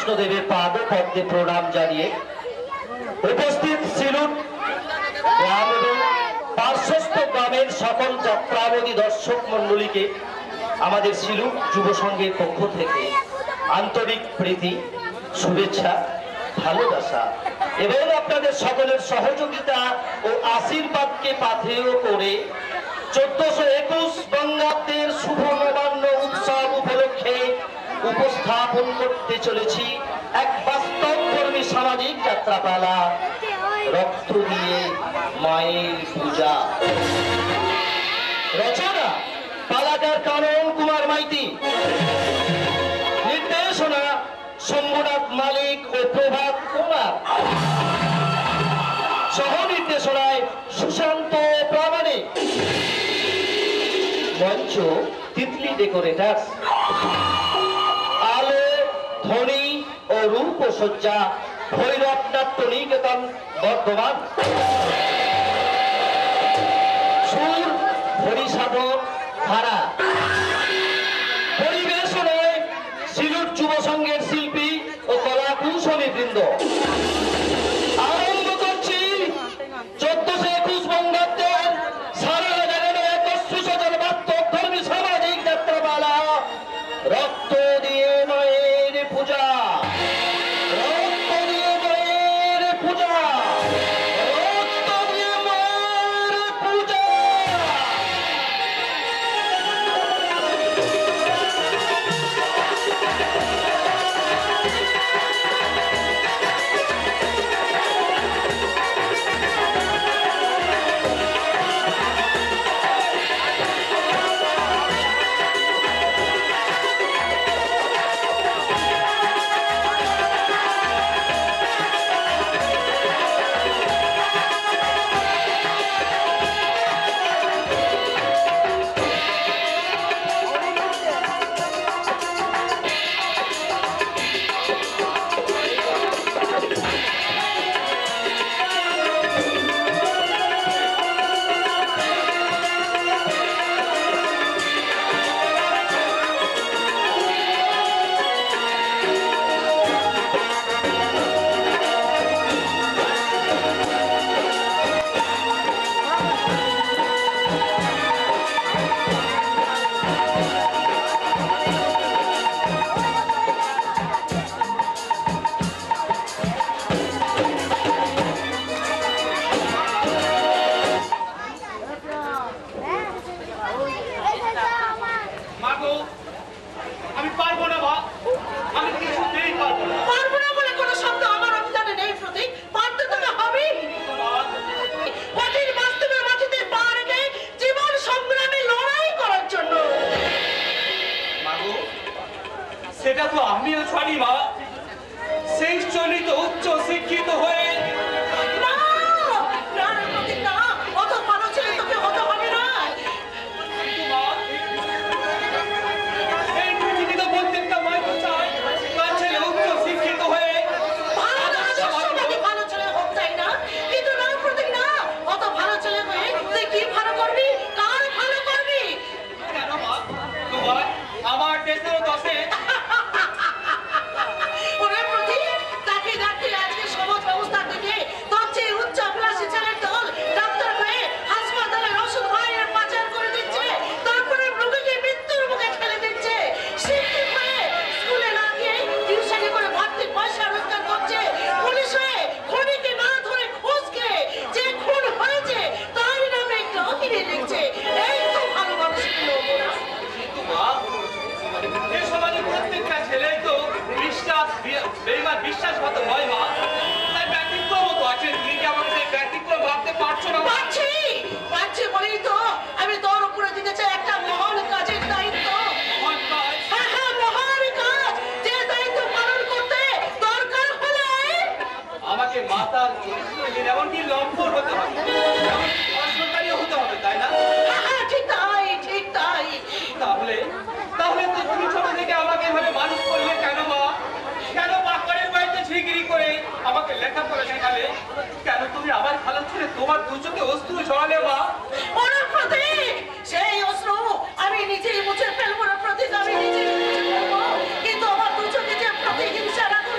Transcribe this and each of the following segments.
বৈষ্ণদেবের পাদ পদ্মে প্রণাম জানিয়ে উপস্থিত সিলুট গ্রাম এবং পার্শ্বস্থ গ্রামের সকল যাত্রাবলী দর্শক মন্ডলীকে আমাদের সিলুট যুব সংঘের পক্ষ থেকে আন্তরিক প্রীতি, শুভেচ্ছা, ভালোবাসা এবং আপনাদের সকলের সহযোগিতা ও আশীর্বাদকে পাথেয় করে 1421 বঙ্গাব্দের শুভ নবান্ন উৎসব উপলক্ষে উপস্থাপন করতে চলেছি এক বাস্তবধর্মী সামাজিক যাত্রাপালা, রক্ত দিয়ে মায়ের পূজা। রচনা পালাকার কানন কুমার মাইতি, নির্দেশনা শম্ভুনাথ মালিক ও প্রভাত কুমার, সহ নির্দেশনায় সুশান্ত প্রামাণিক, মঞ্চ তিতলি ডেকোরেটার্স, আলো, ধ্বনি ও রূপসজ্জা ভৈরব নাট্য নিকেতন বর্ধমান, সুর হরিসাধক ধারা, পরিবেশনায় সিলুট যুব সংঘের শিল্পী ও কলা কুশলী বৃন্দ। আরম্ভ করছি 1421 বঙ্গাব্দের সারা জাগানো এক সুসজল বাস্তবধর্মী সামাজিক যাত্রাপালা, রক্ত দিয়ে মায়ের পূজা। রক্ত দিয়ে মায়ের পূজা, রক্ত দিয়ে মায়ের পূজা। সেটা তো আমিও জানি মা, সেই জন্যই তো উচ্চ শিক্ষিত হয়ে আমার দেশের দশে বিশ্বাসঘাত হয় মা, তাই ব্যতিক্রম তো আছে। তুমি কি আমাকে সেই ব্যতিক্রম ভাবতে পারছো না? পারছি বলেই তো আমি তোর উপরে দিতে চাই একটা মহান কাজের দায়িত্ব। মহান কাজ? হ্যাঁ, মহান কাজ, যে দায়িত্ব পালন করতে দরকার হলে আমাকে মাতার চরিত্রহীন, এমনকি লম্পট হতে হবে, অসরকারীও হতে হবে, তাই না? হ্যাঁ, ঠিক তাই। তাহলে তো তুমি ছোট থেকে আমাকে এভাবে মানুষ করলে কেন মা? কেন বাকরের বাড়িতে ঝিগড়ি করে আমাকে লেখাপড়া শেখালে? কেন তুমি আমার ভালো ছেলে তোমার দু চোখে অশ্রু ঝরালে মা? ওনার প্রতি সেই অশ্রু আমি নিজেই মুছে ফেলবো না, প্রতি আমি নিজেই মুছে ফেলবো, কিন্তু আমার দু চোখে যে প্রতিহিংসা রাখুন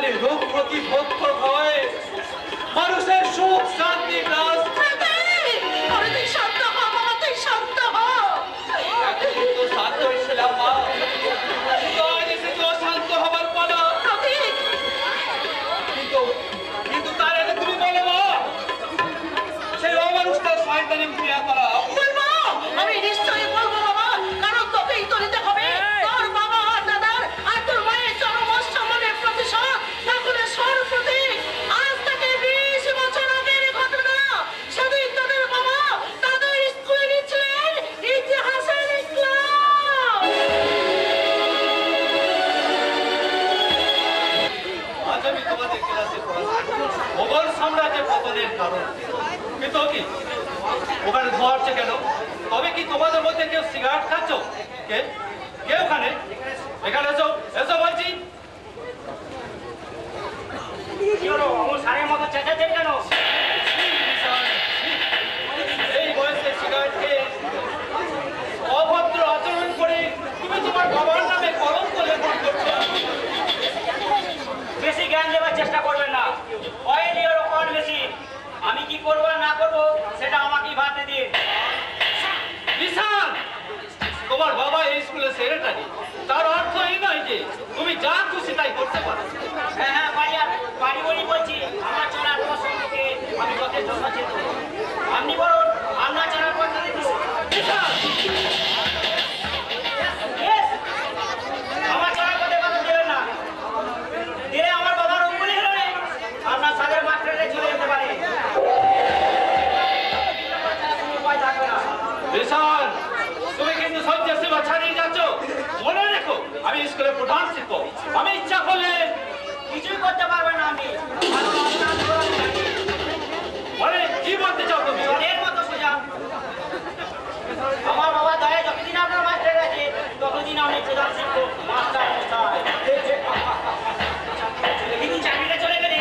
খালি রোগ প্রতিপক্ষ হয়, মানুষের সুখ শান্তি নাশ। আরে তুই শান্ত হ বাবা, তুই শান্ত হ। এতদিন তো শান্ত হয়েছিলাম মা, তো আজ এসে তো শান্ত হবার পালা। প্রতীক, কিন্তু তার আগে তুমি বলো মা, সেই অমানুষটার শয়তানি ক্রিয়া করা। বলবো, আমি নিশ্চয়ই বলবো বাবা, কারণ তোকেই তো নিতে হবে তোর বাবা আর দাদার আর তোর মায়ের চরম অসম্মানের প্রতিশোধ। তাহলে শোন প্রতীক, আজ থেকে 20 বছর আগের ঘটনা। সেদিন তোদের বাবা তাদের স্কুলে নিচ্ছিলেন ইতিহাসের ক্লাস। আজ আমি তোমাদের ক্লাসে পড়াচ্ছি মোগল সাম্রাজ্যের পতনের কারণ। কিন্তু কি ওখানে ধোয়া হচ্ছে কেন? তবে কি তোমাদের মধ্যে কেউ সিগারেট খাচ্ছ? কে কে ওখানে? এখানে এসো, এসো বলছি। এই বয়সে সিগারেট খেয়ে অভদ্র আচরণ করে তুমি তোমার বাবার নামে কলঙ্ক লেখন করছো। বেশি জ্ঞান দেওয়ার চেষ্টা করবেন না। অয়েল ইওর অন বেশি। আমি কি করবো আর না করবো সেটা আমাকেই ভাবতে দিন। ঈশান, তোমার বাবা এই স্কুলের সেক্রেটারি, তার অর্থ এই নয় যে তুমি যা খুশি তাই করতে পারো। হ্যাঁ হ্যাঁ, বাড়ি বলি বলছি, আমার চলার পথ সম্পর্কে আমি যথেষ্ট সচেতন। আপনি বলুন আপনার চলার পথ দিন। ঈশান, Yes! আমার চলার পথে কথা দেবেন না। দিলে আমার বাবার অঙ্গুলি হলে আপনার সালের মাস্টারে চলে যেতে পারে। কোনো উপায় থাকবে না। ঈশান, তুমি কিন্তু সহ্যের সীমা ছাড়িয়ে যাচ্ছ। মনে রেখো, আমি স্কুলের প্রধান শিক্ষক। আমি ইচ্ছা করলে কিছুই করতে পারবেন না আপনি। কারণ আপনার ধরন জানি। মানে কি বলতে চাও তুমি? জলের মতো সোজা। আমার বাবা দয়া যতদিন আপনার মাস্টার আছে ততদিন আমি প্রধান শিক্ষক মাস্টার মশাই। কিন্তু চাকরিটা চলে গেলে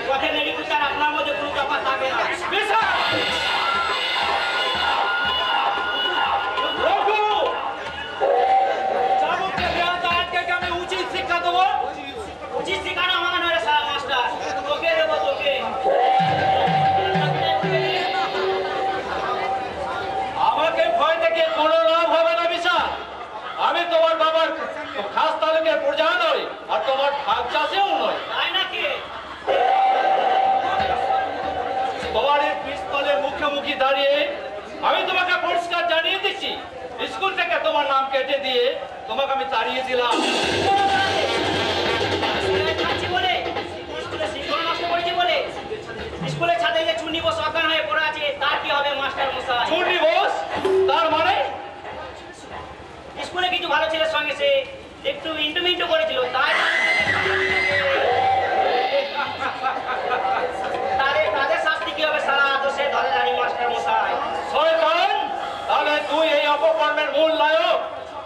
পথে মেডিকুল আপনার মধ্যে কোনো তফাৎ থাকবে না। ঈশান! রঘু! চাবুককে দেওয়াতে আটকে আমি উচিত শিক্ষা দেবো। উচিত শিখানো আমার নয় সারা মাস্টার, তোকে দেবো তোকে। আমাকে ভয় থেকে কোনো লাভ হবে না বিশাল। আমি তোমার বাবার খাস তালুকের প্রজা নই, আর তোমার ভাগ চাষেও নয়। তাই নাকি? তোমার এই পিস্তলে মুখোমুখি দাঁড়িয়ে আমি তোমাকে পরিষ্কার জানিয়ে দিচ্ছি, স্কুল থেকে তোমার নাম কেটে দিয়ে তোমাকে আমি তাড়িয়ে দিলাম। স্কুলে থাকছি বলে, স্কুলে শৃঙ্খলা নষ্ট করেছি বলে, স্কুলের ছাদে যে চুনি বস অজ্ঞান হয়ে পড়ে আছে তার কি হবে মাস্টার মশাই? চুন্ডি বোস, তার মানে স্কুলে কিছু ভালো ছেলের সঙ্গে সে একটু ইন্টু করেছিল, তাই তাদের শাস্তি কি হবে সারা দোষে ধরে জানি মাস্টার মশাই। শয়তান, তাহলে তুই এই অপকর্মের মূল নায়ক।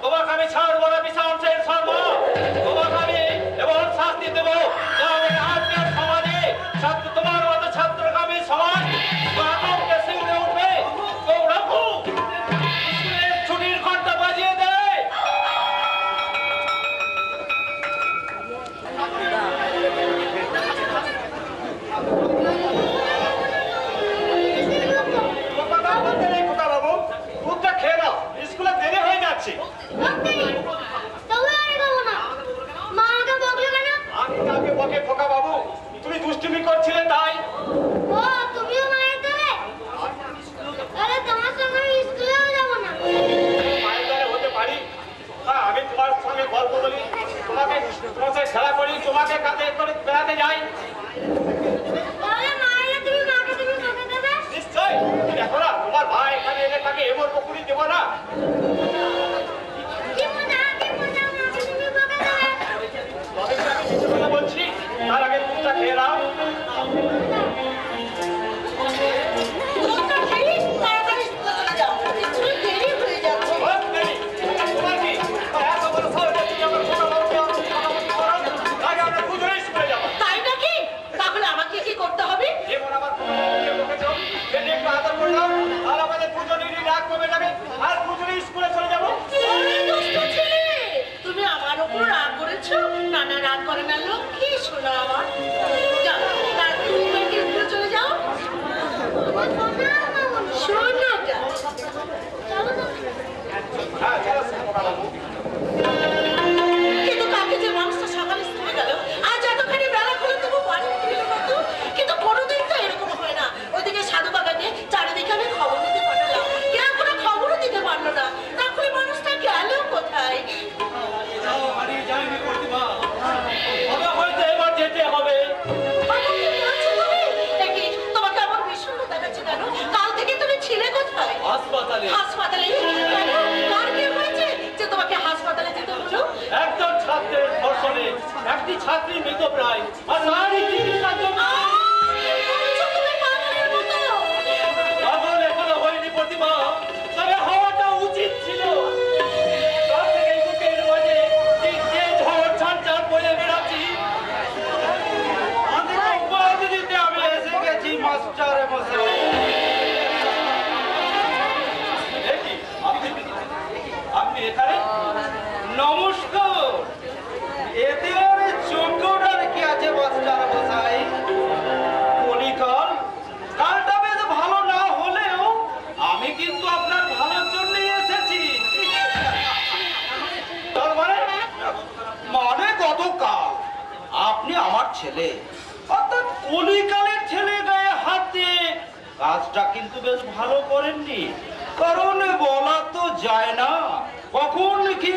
তোমাকে আমি ছাড়বো না বিশাল সেন শর্মা। তোমাকে আমি এমন শাস্তি দেবো যা আমাদের আজকের সমাজে ছাত্র তোমার মতো ছাত্রগামী সমাজ আতঙ্কে শিউরে উঠবে। তো রাখো, স্কুলের ছুটির ঘন্টা বাজিয়ে দেয়। দুধটা খেয়ে নাও, স্কুলে দেরি হয়ে যাচ্ছে। আমি কাউকে বকে কিন্তু কাকে যে মানুষটা সকালে স্কুলে গেল আজ এতখানি বেলা হলো তবু বাড়ি ফিরল না তো। কিন্তু কোনোদিন তো এরকম হয় না। ওইদিকে সাধু বাগানে চারিদিকে আমি খবর দিতে পাঠালাম, কেউ কোনো খবরও দিতে পারলো না। তারপরে মানুষটা গেল কোথায়? হারিয়ে যায়নি প্রতিমা, তবে হয়তো এবার যেতে হবে। বাবা, কি বলছো তুমি? দেখি তোমাকে আমার ভীষণ দেখাচ্ছে কেন? কাল থেকে তুমি ছিলে কোথায়? হাসপাতালে। হাসপাতালে? কেন? কার কি হয়েছে যে তোমাকে হাসপাতালে যেতে হলো? একজন ছাত্রের ধর্ষণে একটি ছাত্রী মৃতপ্রায়, আর নারী চিকিৎসার জন্য। বলছো তুমি পাগলের মতো? পাগল এখনো হয়নি প্রতিমা, তবে হওয়াটা উচিত ছিল। তার থেকে এই বুকের মাঝে যে ঝড় ঝঞ্ঝার বয়ে বেড়াচ্ছি, আমি উপহার দিতে আমি এসে গেছি মাস্টার মশাই। দেখি আপনি এখানে? নমস্কার। এতে আর চোখটার কি আছে মাস্টার মশাই? কলিকাল কালটা বেশ ভালো না হলেও আমি কিন্তু আপনার ভালোর জন্যই এসেছি। তার মানে গতকাল আপনি আমার ছেলে অর্থাৎ কলিকালের ছেলে গায়ে হাত দিয়ে কাজটা কিন্তু বেশ ভালো করেননি। কারণ বলা তো যায় না কখন কি